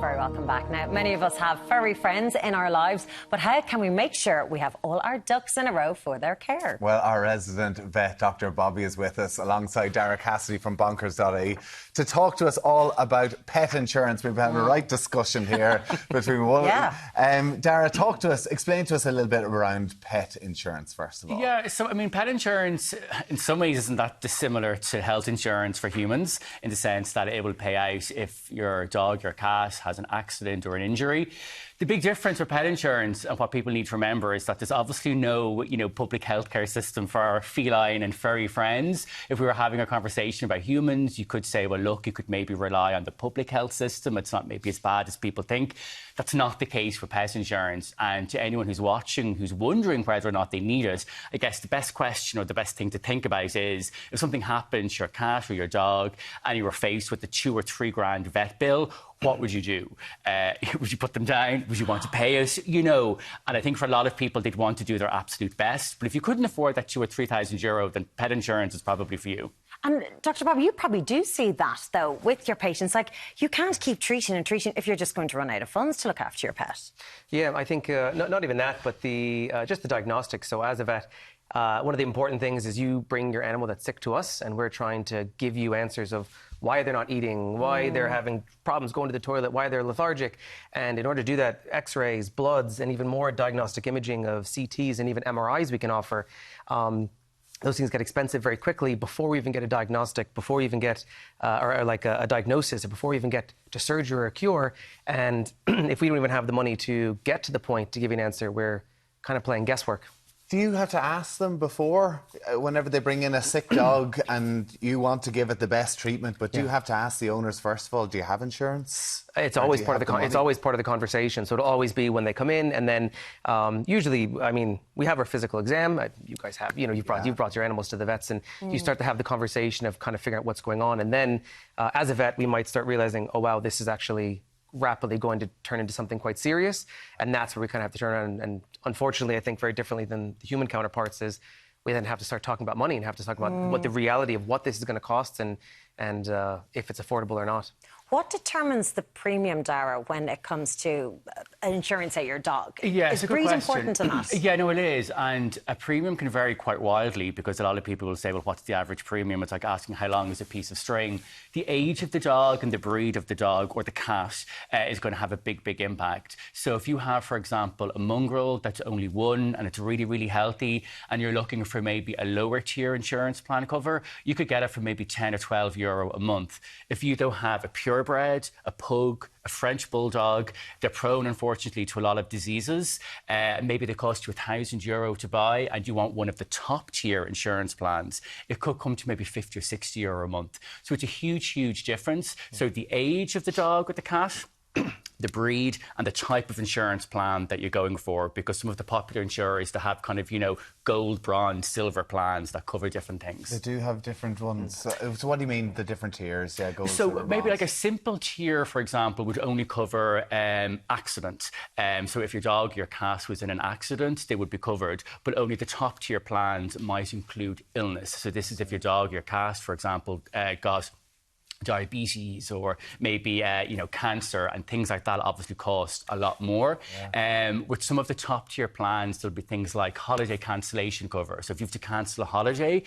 very welcome back. Now, many of us have furry friends in our lives, but how can we make sure we have all our ducks in a row for their care? Well, our resident vet, Dr. Bobby, is with us alongside Daragh Cassidy from Bonkers.ie to talk to us all about pet insurance. We've had a right discussion here between one. Yeah. Daragh, explain to us a little bit around pet insurance, first of all. Yeah, so, I mean, pet insurance in some ways isn't that dissimilar to health insurance for humans, in the sense that it will pay out if your dog, your cat has an accident or an injury. The big difference with pet insurance and what people need to remember is that there's obviously no, public healthcare system for our feline and furry friends. If we were having a conversation about humans, you could say, well, look, you could maybe rely on the public health system. It's not maybe as bad as people think. That's not the case for pet insurance. And to anyone who's watching, who's wondering whether or not they need it, I guess the best question or the best thing to think about is, if something happens to your cat or your dog and you were faced with a $2 or $3 grand vet bill, what would you do? Would you put them down? Would you want to pay it? And I think for a lot of people, they'd want to do their absolute best. But if you couldn't afford that €2,000 or €3,000, then pet insurance is probably for you. And Dr. Bobby, you probably do see that, though, with your patients. Like, you can't keep treating and treating if you're just going to run out of funds to look after your pet. Yeah, I think not even that, but just the diagnostics. So as a vet, one of the important things is you bring your animal that's sick to us, and we're trying to give you answers of why they're not eating, why they're having problems going to the toilet, why they're lethargic. And in order to do that, X-rays, bloods, and even more diagnostic imaging of CTs and even MRIs we can offer. Those things get expensive very quickly before we even get a diagnostic, before we even get a diagnosis, or before we even get to surgery or a cure. And if we don't even have the money to get to the point to give you an answer, we're kind of playing guesswork. Do you have to ask them before, whenever they bring in a sick dog and you want to give it the best treatment, but do you have to ask the owners first of all, do you have insurance? It's always part of the conversation. So it'll always be when they come in, and then usually, I mean, we have our physical exam. You guys have, you've brought your animals to the vets, and you start to have the conversation of kind of figuring out what's going on. And then as a vet, we might start realizing, oh, wow, this is actually rapidly going to turn into something quite serious, and that's where we kind of have to turn around. And unfortunately, I think very differently than the human counterparts is we then have to start talking about money and have to talk about what the reality of what this is going to cost and if it's affordable or not. What determines the premium, Daragh, when it comes to insurance at your dog? Yeah, is breed important in that? Yeah, no, it is. And a premium can vary quite wildly, because a lot of people will say, well, what's the average premium? It's like asking how long is a piece of string. The age of the dog and the breed of the dog or the cat is going to have a big, big impact. So if you have, for example, a mongrel that's only one and it's really, really healthy, and you're looking for maybe a lower tier insurance plan cover, you could get it for maybe €10 or €12 a month. If you don't have a purebred, a pug, a French bulldog, they're prone, unfortunately, to a lot of diseases. Maybe they cost you €1,000 to buy, and you want one of the top tier insurance plans. It could come to maybe €50 or €60 a month. So it's a huge, huge difference. So the age of the dog or the cat, the breed, and the type of insurance plan that you're going for, because some of the popular insurers, they have kind of, gold, bronze, silver plans that cover different things. They do have different ones. So what do you mean, the different tiers? Yeah, gold, so silver, maybe bronze. like a simple tier, for example, would only cover accident. So if your dog, your cat was in an accident, they would be covered, but only the top tier plans might include illness. So this is if your dog, your cat, for example, got diabetes or maybe cancer, and things like that obviously cost a lot more. With some of the top tier plans, there'll be things like holiday cancellation cover. So if you have to cancel a holiday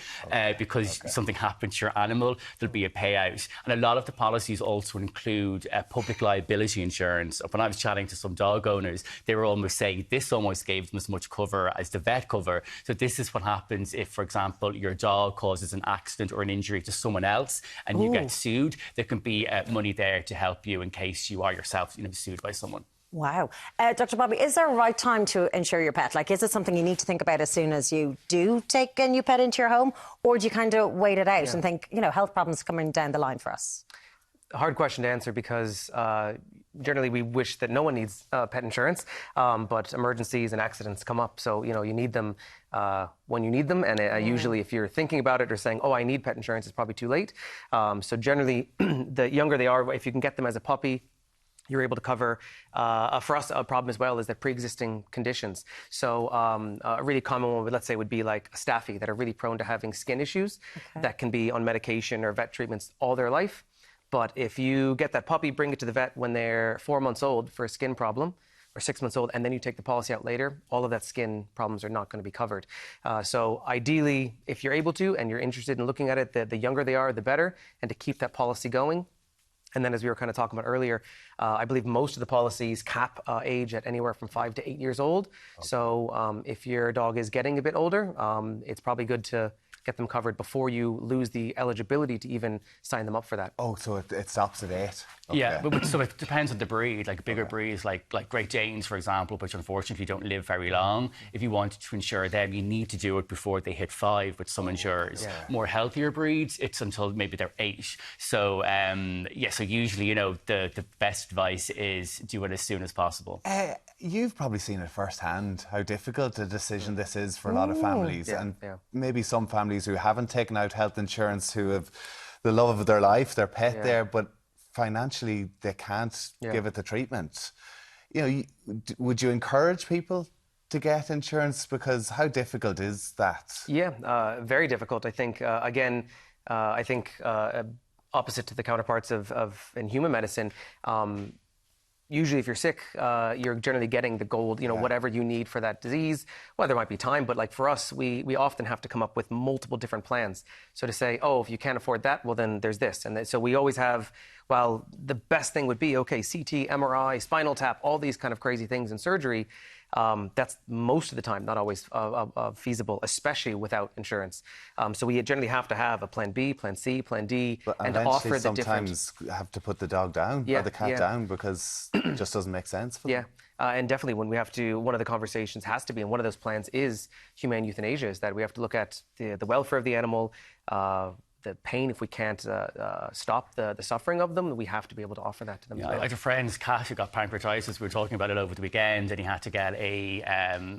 because something happened to your animal, there'll be a payout. And a lot of the policies also include public liability insurance. When I was chatting to some dog owners, they were almost saying this almost gave them as much cover as the vet cover. So this is what happens if, for example, your dog causes an accident or an injury to someone else and you get sued. There can be money there to help you in case you are yourself sued by someone. Wow. Dr. Bobby, is there a right time to insure your pet? Like, is it something you need to think about as soon as you do take a new pet into your home? Or do you kind of wait it out and think, health problems coming down the line for us? A hard question to answer, because generally we wish that no one needs pet insurance, but emergencies and accidents come up. So, you need them when you need them. And usually if you're thinking about it or saying, oh, I need pet insurance, it's probably too late. So generally, the younger they are, if you can get them as a puppy, you're able to cover. For us, a problem as well is that pre-existing conditions. So a really common one, let's say, would be like a staffy that are really prone to having skin issues that can be on medication or vet treatments all their life. But if you get that puppy, bring it to the vet when they're 4 months old for a skin problem, or 6 months old, and then you take the policy out later, all of that skin problems are not going to be covered. So ideally, if you're able to and you're interested in looking at it, the younger they are, the better, and to keep that policy going. And then, as we were kind of talking about earlier, I believe most of the policies cap age at anywhere from 5 to 8 years old. Okay. So if your dog is getting a bit older, it's probably good to get them covered before you lose the eligibility to even sign them up for that. Oh, so it stops at 8? Okay. Yeah, but so it depends on the breed. Like bigger breeds, like Great Danes, for example, which unfortunately don't live very long. If you want to insure them, you need to do it before they hit 5 with some insurers. Yeah. More healthier breeds, it's until maybe they're 8. So, so usually, the best advice is do it as soon as possible. You've probably seen it firsthand, how difficult a decision this is for a lot of families. And maybe some families who haven't taken out health insurance, who have the love of their life, their pet there, but financially they can't give it the treatment. Would you encourage people to get insurance? Because how difficult is that? Yeah, very difficult. I think, opposite to the counterparts of in human medicine, usually if you're sick, you're generally getting the gold, whatever you need for that disease. Well, there might be time, but like for us, we often have to come up with multiple different plans. So to say, if you can't afford that, well, then there's this. And so we always have, the best thing would be, CT, MRI, spinal tap, all these kind of crazy things in surgery. That's most of the time not always feasible, especially without insurance. So we generally have to have a plan B, plan C, plan D, and to offer the different... sometimes have to put the dog down or the cat down because it just doesn't make sense for them. And definitely when we have to, one of the conversations has to be, and one of those plans is humane euthanasia, is that we have to look at the welfare of the animal, the pain. If we can't stop the suffering of them, we have to be able to offer that to them. I had a friend's cat who got pancreatitis. We were talking about it over the weekend, and he had to get a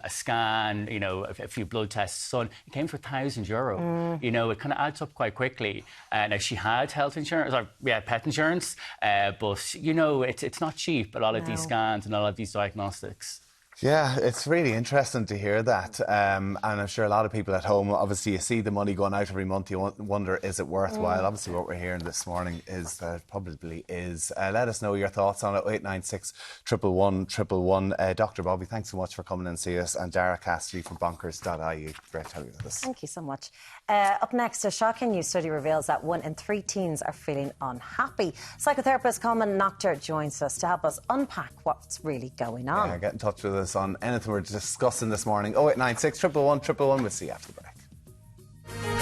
scan, a few blood tests. So it came for €1,000. It kind of adds up quite quickly. Now she had health insurance, pet insurance, but it's not cheap. A lot of these scans and a lot of these diagnostics. Yeah, it's really interesting to hear that. And I'm sure a lot of people at home, obviously, you see the money going out every month, you wonder, is it worthwhile? Obviously, what we're hearing this morning is that it probably is. Let us know your thoughts on it, 0896 111 111. Dr. Bobby, thanks so much for coming and see us. And Daragh Cassidy from Bonkers.ie. Great to have you with us. Thank you so much. Up next, a shocking new study reveals that 1 in 3 teens are feeling unhappy. Psychotherapist Coleman Noctor joins us to help us unpack what's really going on. Get in touch with us on anything we're discussing this morning. 0896 111 111. We'll see you after the break.